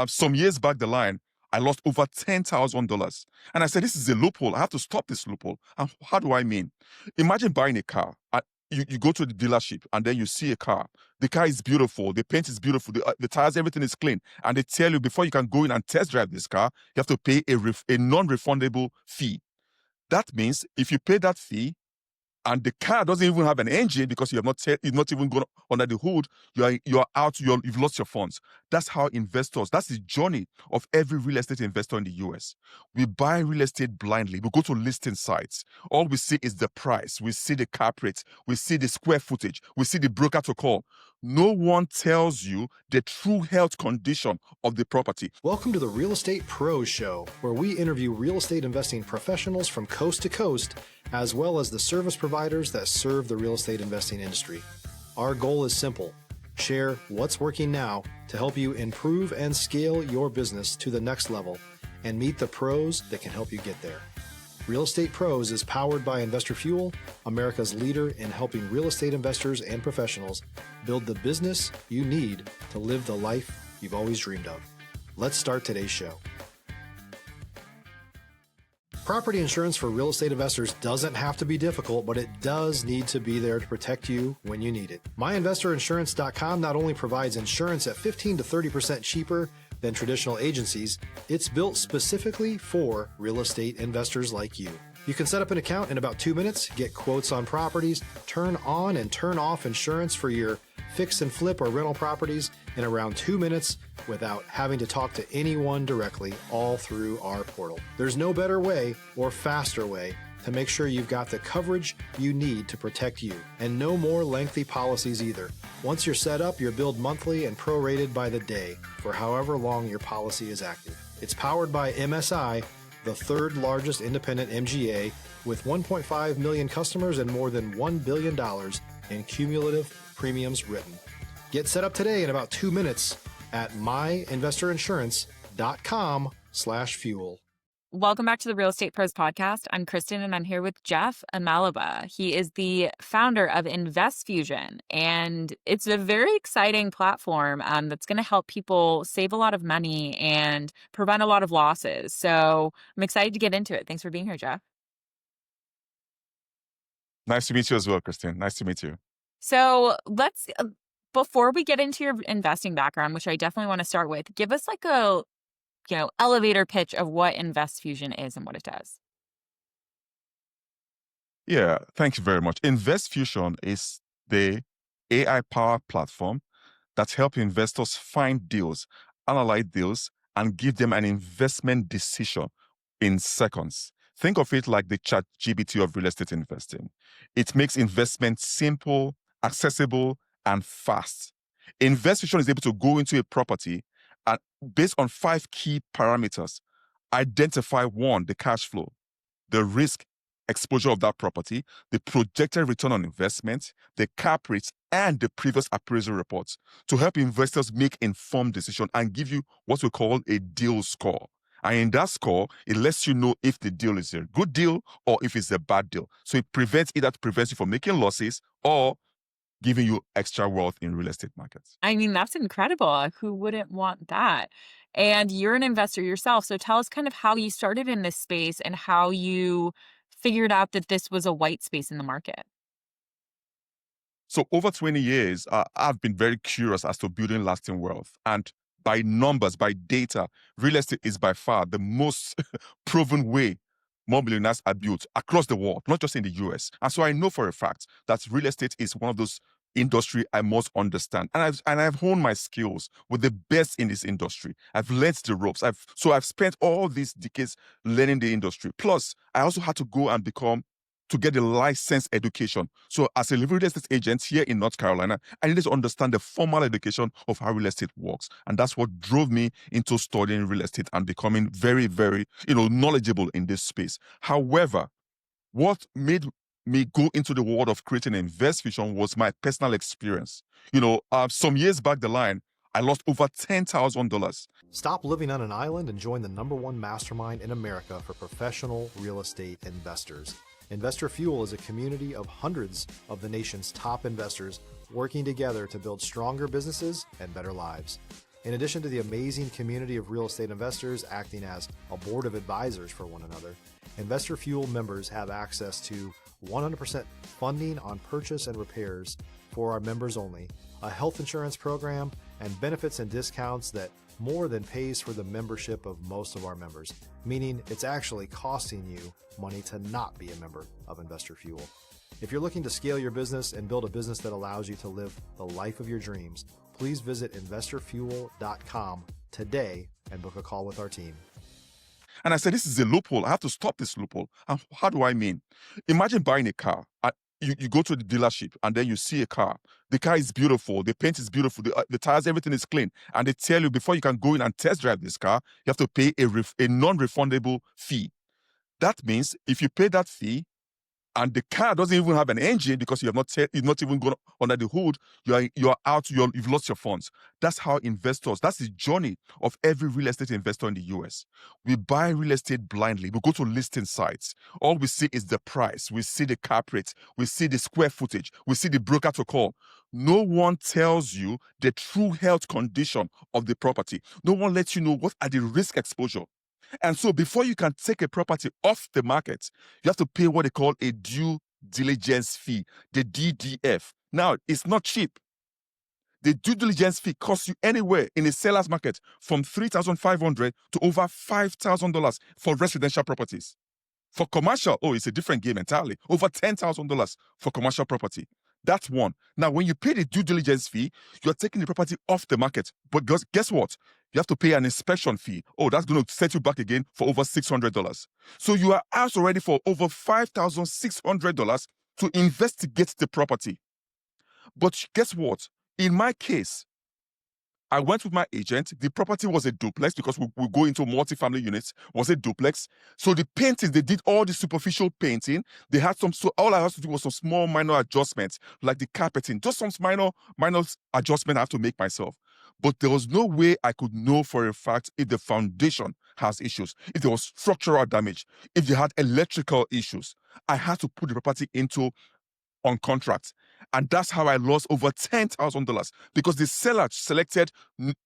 Some years back the line, I lost over $10,000. And I said, this is a loophole. I have to stop this loophole. And how do I mean? Imagine buying a car. You go to the dealership and then you see a car. The car is beautiful. The paint is beautiful. The tires, everything is clean. And they tell you before you can go in and test drive this car, you have to pay a non-refundable fee. That means if you pay that fee, and the car doesn't even have an engine because you've not even gone under the hood, you're out, you've lost your funds. That's how investors, that's the journey of every real estate investor in the US. We buy real estate blindly. We go to listing sites. All we see is the price. We see the cap rate. We see the square footage. We see the broker to call. No one tells you the true health condition of the property. Welcome to the Real Estate Pros Show, where we interview real estate investing professionals from coast to coast, as well as the service providers that serve the real estate investing industry. Our goal is simple: share what's working now to help you improve and scale your business to the next level and meet the pros that can help you get there. Real Estate Pros is powered by InvestFusion, America's leader in helping real estate investors and professionals build the business you need to live the life you've always dreamed of. Let's start today's show. Property insurance for real estate investors doesn't have to be difficult, but it does need to be there to protect you when you need it. MyInvestorInsurance.com not only provides insurance at 15 to 30% cheaper than traditional agencies, it's built specifically for real estate investors like you. You can set up an account in about 2 minutes, get quotes on properties, turn on and turn off insurance for your fix and flip or rental properties in around 2 minutes without having to talk to anyone directly, all through our portal. There's no better way or faster way to make sure you've got the coverage you need to protect you, and no more lengthy policies either. Once you're set up, you're billed monthly and prorated by the day for however long your policy is active. It's powered by MSI, the third largest independent MGA, with 1.5 million customers and more than $1 billion in cumulative premiums written. Get set up today in about 2 minutes at myinvestorinsurance.com/fuel. Welcome back to the Real Estate Pros podcast. I'm Kristen and I'm here with Jeff Emalaba. He is the founder of InvestFusion, and it's a very exciting platform that's going to help people save a lot of money and prevent a lot of losses. So I'm excited to get into it. Thanks for being here, Jeff. Nice to meet you as well, Kristen. Nice to meet you. So let's, before we get into your investing background, which I definitely want to start with, give us like a elevator pitch of what InvestFusion is and what it does. Yeah, thank you very much. InvestFusion is the AI-powered platform that helps investors find deals, analyze deals, and give them an investment decision in seconds. Think of it like the ChatGPT of real estate investing. It makes investment simple, accessible, and fast. InvestFusion is able to go into a property and, based on 5 key parameters, identify: 1, the cash flow, the risk exposure of that property, the projected return on investment, the cap rates, and the previous appraisal reports, to help investors make informed decisions and give you what we call a deal score. And in that score, it lets you know if the deal is a good deal or if it's a bad deal. So it prevents you from making losses or giving you extra wealth in real estate markets. I mean, that's incredible. Who wouldn't want that? And you're an investor yourself. So tell us kind of how you started in this space and how you figured out that this was a white space in the market. So over 20 years, I've been very curious as to building lasting wealth. And by numbers, by data, real estate is by far the most proven way more millionaires are built across the world, not just in the US. And so I know for a fact that real estate is one of those industry I must understand. And I've honed my skills with the best in this industry. I've learned the ropes. I've spent all these decades learning the industry. Plus, I also had to go and get the license education. So as a real estate agent here in North Carolina, I needed to understand the formal education of how real estate works. And that's what drove me into studying real estate and becoming very, very, knowledgeable in this space. However, what made me go into the world of creating InvestFusion was my personal experience. Some years back the line, I lost over $10,000. Stop living on an island and join the #1 mastermind in America for professional real estate investors. InvestFusion is a community of hundreds of the nation's top investors working together to build stronger businesses and better lives. In addition to the amazing community of real estate investors acting as a board of advisors for one another, Investor Fuel members have access to 100% funding on purchase and repairs for our members only, a health insurance program, and benefits and discounts that more than pays for the membership of most of our members, meaning it's actually costing you money to not be a member of Investor Fuel. If you're looking to scale your business and build a business that allows you to live the life of your dreams, please visit investorfuel.com today and book a call with our team. And I said, this is a loophole. I have to stop this loophole. And how do I mean? Imagine buying a car. You go to the dealership and then you see a car. The car is beautiful. The paint is beautiful. The tires, everything is clean. And they tell you before you can go in and test drive this car, you have to pay a non-refundable fee. That means if you pay that fee, and the car doesn't even have an engine because you've not even gone under the hood, you're out, you've lost your funds. That's how investors, that's the journey of every real estate investor in the US. We buy real estate blindly. We go to listing sites. All we see is the price. We see the cap rate. We see the square footage. We see the broker to call. No one tells you the true health condition of the property. No one lets you know what are the risk exposure. And so before you can take a property off the market, you have to pay what they call a due diligence fee, the DDF. Now, it's not cheap. The due diligence fee costs you anywhere in a seller's market from $3,500 to over $5,000 for residential properties. For commercial, it's a different game entirely. Over $10,000 for commercial property. That's one. Now, when you pay the due diligence fee, you're taking the property off the market. But guess what? You have to pay an inspection fee. That's going to set you back again for over $600. So you are asked already for over $5,600 to investigate the property. But guess what? In my case, I went with my agent. The property was a duplex because we go into multi-family units. Was a duplex. So the painting, they did all the superficial painting. They had so all I had to do was some small minor adjustments, like the carpeting. Just some minor adjustment I have to make myself. But there was no way I could know for a fact if the foundation has issues, if there was structural damage, if they had electrical issues. I had to put the property on contract. And that's how I lost over $10,000 because the seller selected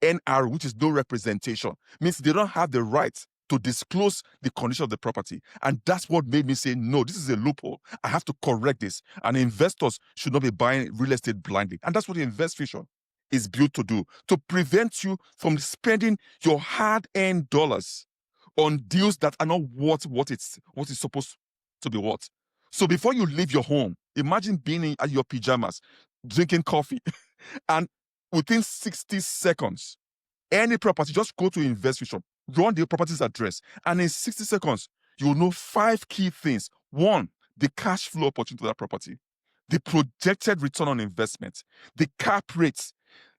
NR, which is no representation. Means they don't have the right to disclose the condition of the property. And that's what made me say, no, this is a loophole. I have to correct this. And investors should not be buying real estate blindly. And that's what InvestFusion is built to do, to prevent you from spending your hard-earned dollars on deals that are not worth what it's supposed to be worth. So before you leave your home, imagine being in your pajamas, drinking coffee, and within 60 seconds, any property, just go to InvestFusion, run the property's address, and in 60 seconds, you will know 5 key things. 1, the cash flow opportunity of that property, the projected return on investment, the cap rates,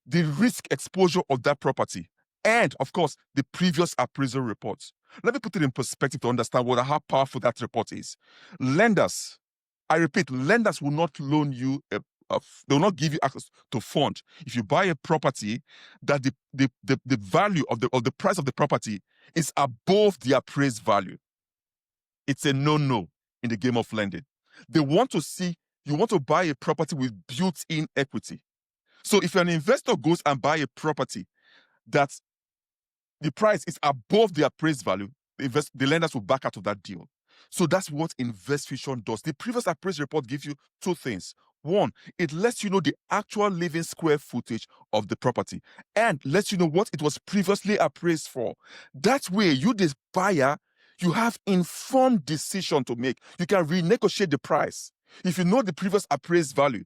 the risk exposure of that property, and, of course, the previous appraisal reports. Let me put it in perspective to understand how powerful that report is. Lenders, I repeat, lenders will not loan you, they will not give you access to fund if you buy a property that the value of the price of the property is above the appraised value. It's a no-no in the game of lending. They want to see, you want to buy a property with built-in equity. So if an investor goes and buy a property that the price is above the appraised value, the lenders will back out of that deal. So that's what InvestFusion does. The previous appraisal report gives you 2 things. 1, it lets you know the actual living square footage of the property and lets you know what it was previously appraised for. That way, you, the buyer, you have informed decision to make. You can renegotiate the price. If you know the previous appraised value,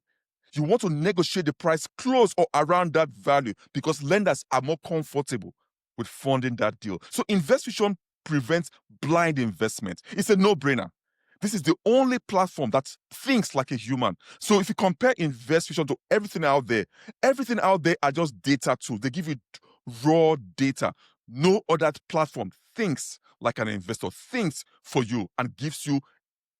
you want to negotiate the price close or around that value because lenders are more comfortable with funding that deal. So InvestFusion prevents blind investment. It's a no-brainer. This is the only platform that thinks like a human. So if you compare InvestFusion to everything out there are just data tools. They give you raw data. No other platform thinks like an investor, thinks for you and gives you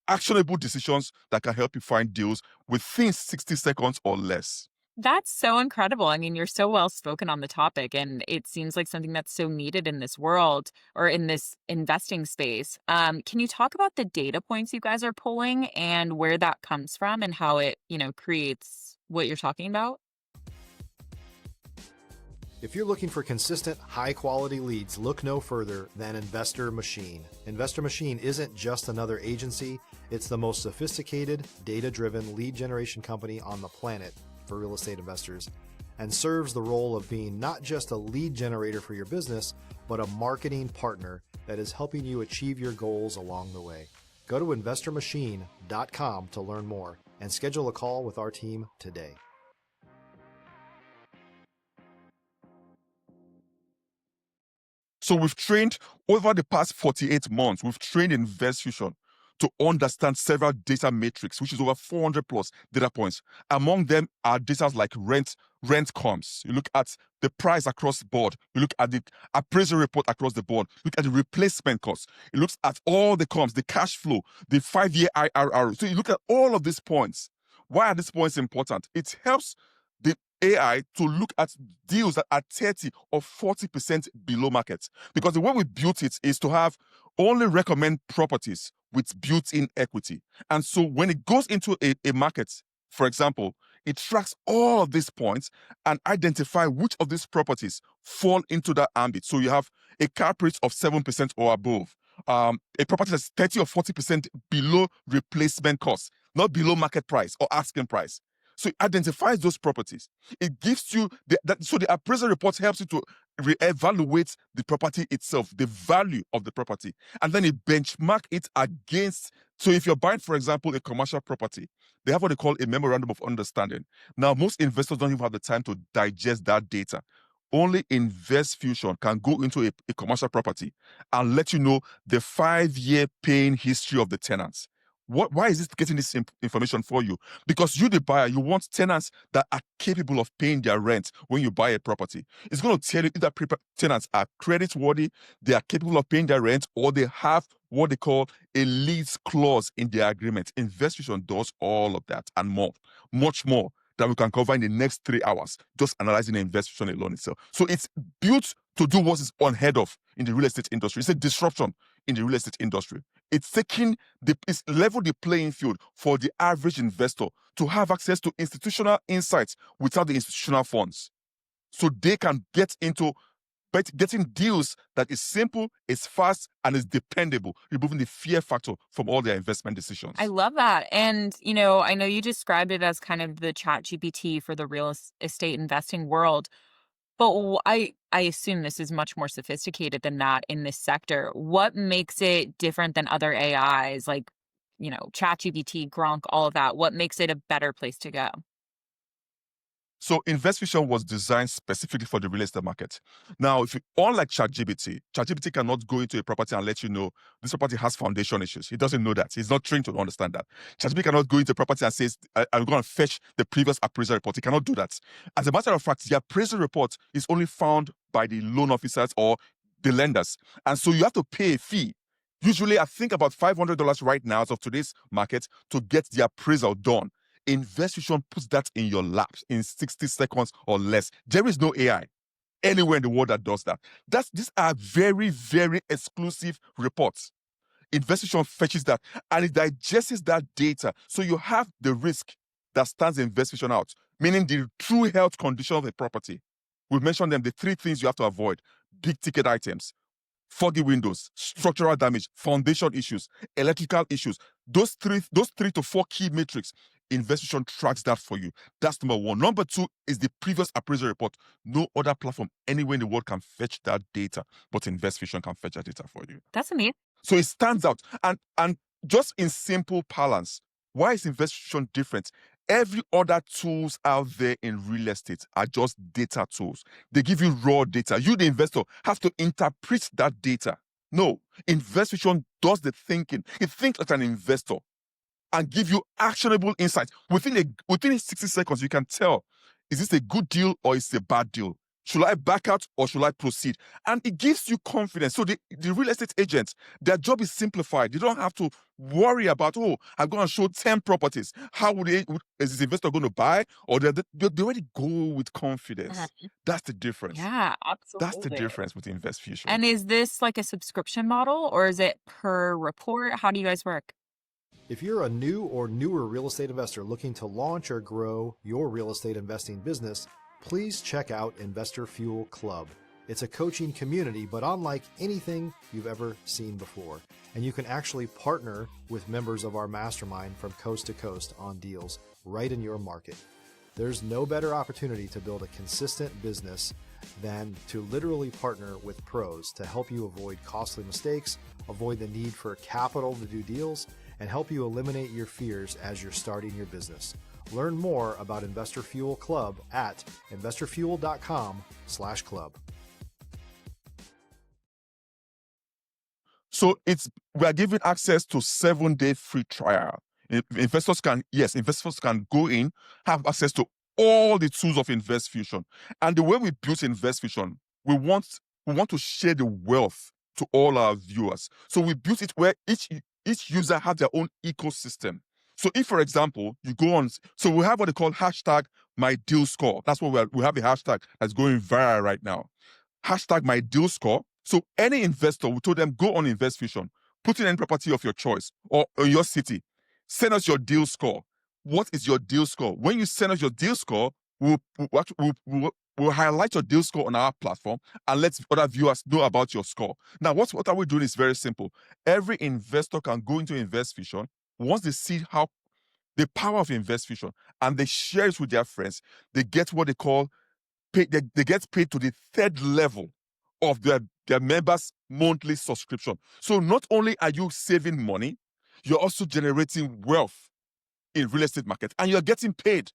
actionable decisions that can help you find deals within 60 seconds or less. That's so incredible. I mean, you're so well spoken on the topic, and it seems like something that's so needed in this world or in this investing space. Can you talk about the data points you guys are pulling and where that comes from and how it, creates what you're talking about? If you're looking for consistent, high-quality leads, look no further than Investor Machine. Investor Machine isn't just another agency, it's the most sophisticated, data-driven lead generation company on the planet for real estate investors, and serves the role of being not just a lead generator for your business, but a marketing partner that is helping you achieve your goals along the way. Go to investormachine.com to learn more and schedule a call with our team today. So we've trained over the past 48 months, we've trained InvestFusion to understand several data metrics, which is over 400 plus data points. Among them are data like rent comps. You look at the price across the board. You look at the appraisal report across the board. Look at the replacement costs. It looks at all the comps, the cash flow, the 5-year IRR. So you look at all of these points. Why are these points important? It helps the AI to look at deals that are 30 or 40% below market. Because the way we built it is to have only recommend properties with built-in equity. And so when it goes into a market, for example, it tracks all of these points and identify which of these properties fall into that ambit. So you have a cap rate of 7% or above, a property that's 30 or 40% below replacement cost, not below market price or asking price. So it identifies those properties. It gives you, so the appraisal report helps you to reevaluate the property itself, the value of the property, and then it benchmark it against. So if you're buying, for example, a commercial property, they have what they call a memorandum of understanding. Now, most investors don't even have the time to digest that data. Only InvestFusion can go into a commercial property and let you know the 5-year paying history of the tenants. Why is it getting this information for you? Because you, the buyer, you want tenants that are capable of paying their rent when you buy a property. It's going to tell you if that tenants are credit-worthy, they are capable of paying their rent, or they have what they call a lease clause in their agreement. InvestFusion does all of that and more, much more that we can cover in the next 3 hours, just analyzing the InvestFusion alone itself. So it's built to do what is unheard of in the real estate industry. It's a disruption in the real estate industry. It's leveled the playing field for the average investor to have access to institutional insights without the institutional funds. So they can get into getting deals that is simple, is fast, and is dependable, removing the fear factor from all their investment decisions. I love that. And, I know you described it as kind of the ChatGPT for the real estate investing world. But I assume this is much more sophisticated than that in this sector. What makes it different than other AIs like, ChatGPT, Gronk, all of that? What makes it a better place to go? So InvestFusion was designed specifically for the real estate market. Now, unlike ChatGPT cannot go into a property and let you know this property has foundation issues. He doesn't know that. He's not trained to understand that. ChatGPT cannot go into a property and say, I'm going to fetch the previous appraisal report. He cannot do that. As a matter of fact, the appraisal report is only found by the loan officers or the lenders. And so you have to pay a fee. Usually, I think about $500 right now as of today's market to get the appraisal done. InvestFusion puts that in your lap in 60 seconds or less. There is no AI anywhere in the world that does that. These are very, very exclusive reports. InvestFusion fetches that and it digests that data. So you have the risk that stands InvestFusion out, meaning the true health condition of the property. We mentioned them, the 3 things you have to avoid: big ticket items, foggy windows, structural damage, foundation issues, electrical issues. Those three to 4 key metrics, InvestFusion tracks that for you. That's number 1. Number 2 is the previous appraisal report. No other platform anywhere in the world can fetch that data, but InvestFusion can fetch that data for you. That's amazing. So it stands out. And just in simple parlance, why is InvestFusion different? Every other tools out there in real estate are just data tools. They give you raw data. You, the investor, have to interpret that data. No, InvestFusion does the thinking. It thinks like an investor and give you actionable insights. Within 60 seconds, you can tell, is this a good deal or is it a bad deal? Should I back out or should I proceed? And it gives you confidence. So the real estate agents, their job is simplified. They don't have to worry about, I'm going to show 10 properties. Is this investor going to buy? Or they already go with confidence. That's the difference. Yeah, absolutely. That's the difference with InvestFusion. And is this like a subscription model or is it per report? How do you guys work? If you're a new or newer real estate investor looking to launch or grow your real estate investing business, please check out Investor Fuel Club. It's a coaching community, but unlike anything you've ever seen before. And you can actually partner with members of our mastermind from coast to coast on deals right in your market. There's no better opportunity to build a consistent business than to literally partner with pros to help you avoid costly mistakes, avoid the need for capital to do deals, and help you eliminate your fears as you're starting your business. Learn more about Investor Fuel Club at investorfuel.com/club. So we are giving access to 7-day free trial. Investors can go in, have access to all the tools of InvestFusion. And the way we built InvestFusion, we want to share the wealth to all our viewers. So we built it where each user has their own ecosystem. So if, for example, you go on, so we have what they call #MyDealScore. That's what we have a hashtag that's going viral right now. #MyDealScore. So any investor, we told them, go on InvestFusion, put in any property of your choice or in your city, send us your deal score. What is your deal score? When you send us your deal score, we'll highlight your deal score on our platform and let other viewers know about your score. Now, what are we doing is very simple. Every investor can go into InvestFusion. Once they see how the power of InvestFusion and they share it with their friends, they get what they call they get paid to the third level of their members' monthly subscription. So not only are you saving money, you're also generating wealth in real estate market, and you're getting paid,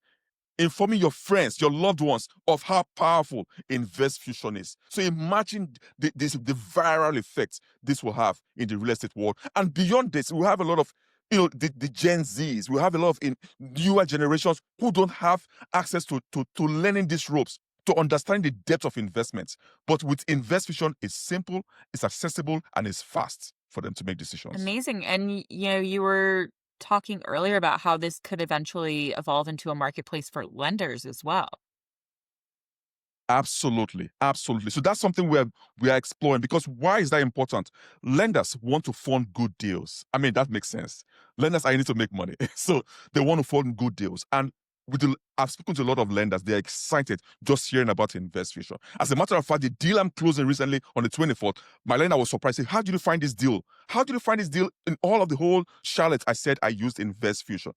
informing your friends, your loved ones of how powerful InvestFusion is. So imagine the viral effect this will have in the real estate world. And beyond this, we have a lot of the Gen Zs, we have a lot of newer generations who don't have access to learning these ropes, to understand the depth of investments. But with InvestFusion, it's simple, it's accessible, and it's fast for them to make decisions. Amazing. And you were talking earlier about how this could eventually evolve into a marketplace for lenders as well. Absolutely. So that's something we are exploring, because why is that important? Lenders want to fund good deals. I mean, that makes sense. Lenders need to make money. So they want to fund good deals. And I've spoken to a lot of lenders. They're excited just hearing about InvestFusion. As a matter of fact, the deal I'm closing recently on the 24th, my lender was surprised. Said, how did you find this deal? How did you find this deal in all of the whole Charlotte? I said I used InvestFusion.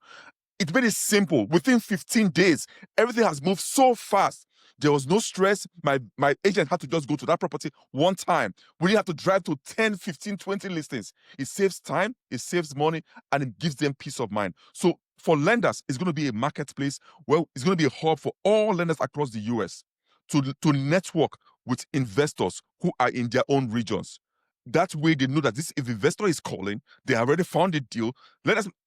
It made it simple. Within 15 days, everything has moved so fast. There was no stress. My agent had to just go to that property one time. We didn't have to drive to 10, 15, 20 listings. It saves time, it saves money, and it gives them peace of mind. So for lenders, it's going to be a marketplace where it's going to be a hub for all lenders across the US to network with investors who are in their own regions. That way they know that if investor is calling, they have already found a deal.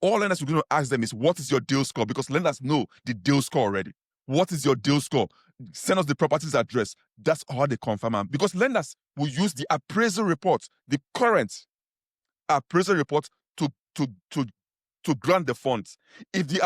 All lenders are going to ask them is, what is your deal score? Because lenders know the deal score already. What is your deal score? Send us the property's address. That's how they confirm them. Because lenders will use the appraisal report, the current appraisal report to grant the funds. If the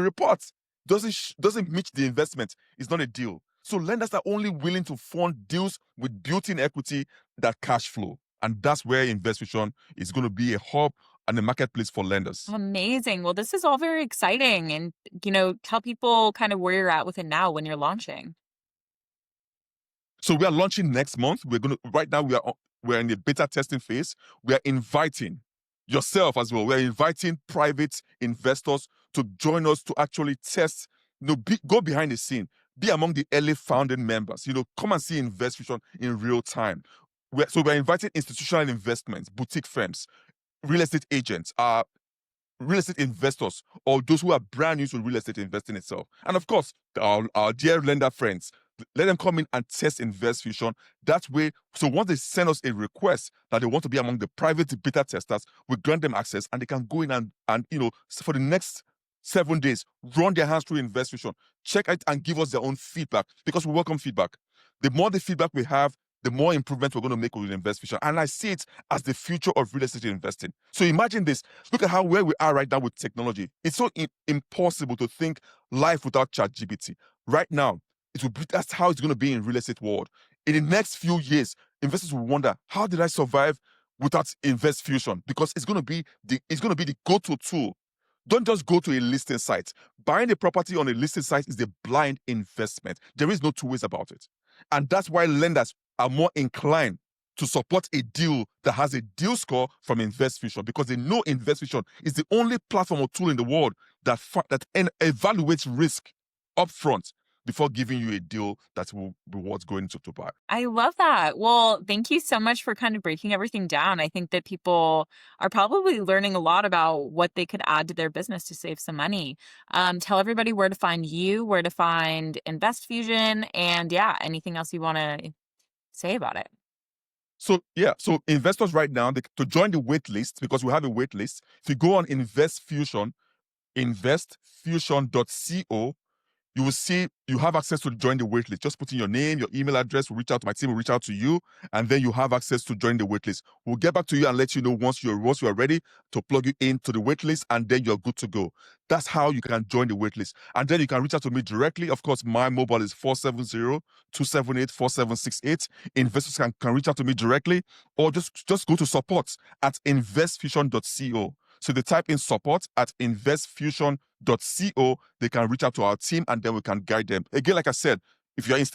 report doesn't meet the investment, it's not a deal. So lenders are only willing to fund deals with built-in equity that cash flow. And that's where InvestFusion is going to be a hub and a marketplace for lenders. Amazing. Well, this is all very exciting. And, tell people kind of where you're at with it now when you're launching. So we are launching next month. Right now we're in the beta testing phase. We are inviting yourself as well. We're inviting private investors to join us to actually test, go behind the scene, be among the early founding members, come and see InvestFusion in real time. So we're inviting institutional investments, boutique firms, real estate agents, real estate investors, or those who are brand new to real estate investing itself. And of course, our dear lender friends, let them come in and test InvestFusion. That way, so once they send us a request that they want to be among the private beta testers, we grant them access and they can go in and for the next 7 days, run their hands through InvestFusion, check it and give us their own feedback, because we welcome feedback. The more the feedback we have, the more improvement we're going to make with InvestFusion. And I see it as the future of real estate investing. So imagine this. Look at where we are right now with technology. It's so impossible to think life without ChatGPT. Right now, that's how it's going to be in real estate world. In the next few years, investors will wonder, how did I survive without InvestFusion? Because it's going to be the go-to tool Don't just go to a listing site. Buying a property on a listing site is a blind investment. There is no two ways about it. And that's why lenders are more inclined to support a deal that has a deal score from InvestFusion, because they know InvestFusion is the only platform or tool in the world that evaluates risk upfront before giving you a deal that will rewards going to buy. I love that. Well, thank you so much for kind of breaking everything down. I think that people are probably learning a lot about what they could add to their business to save some money. Tell everybody where to find you, where to find InvestFusion, and yeah, anything else you want to say about it. So investors right now, to join the wait list, because we have a wait list, if you go on InvestFusion, investfusion.co, you will see you have access to join the waitlist. Just put in your name, your email address. We'll reach out to my team. We'll reach out to you, and then you have access to join the waitlist. We'll get back to you and let you know once you are ready to plug you into the waitlist, and then you're good to go. That's how you can join the waitlist. And then you can reach out to me directly. Of course, my mobile is 470-278-4768. Investors can reach out to me directly, or just go to support at investfusion.co. So they type in support at investfusion.co. They can reach out to our team, and then we can guide them. Again, like I said, if you're an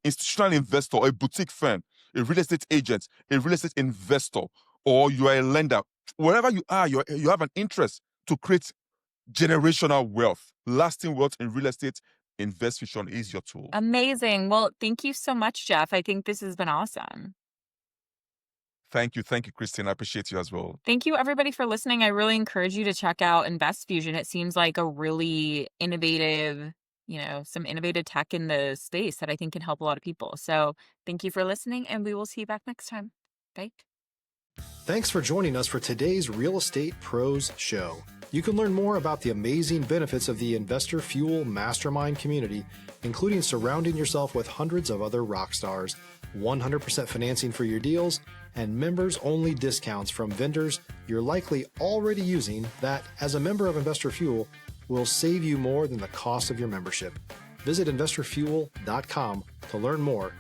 institutional investor, a boutique firm, a real estate agent, a real estate investor, or you are a lender, wherever you are, you have an interest to create generational wealth, lasting wealth in real estate, InvestFusion is your tool. Amazing. Well, thank you so much, Jeff. I think this has been awesome. Thank you, Kristen. I appreciate you as well. Thank you, everybody, for listening. I really encourage you to check out InvestFusion. It seems like a really innovative, some innovative tech in the space that I think can help a lot of people. So thank you for listening, and we will see you back next time. Bye. Thanks for joining us for today's Real Estate Pros Show. You can learn more about the amazing benefits of the Investor Fuel Mastermind community, including surrounding yourself with hundreds of other rock stars, 100% financing for your deals, and members-only discounts from vendors you're likely already using that, as a member of Investor Fuel, will save you more than the cost of your membership. Visit InvestorFuel.com to learn more.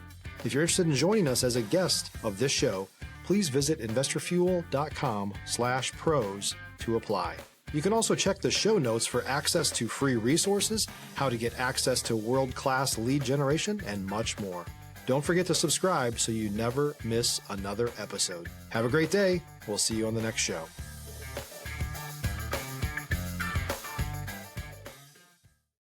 If you're interested in joining us as a guest of this show, please visit InvestorFuel.com/pros to apply. You can also check the show notes for access to free resources, how to get access to world-class lead generation, and much more. Don't forget to subscribe so you never miss another episode. Have a great day. We'll see you on the next show.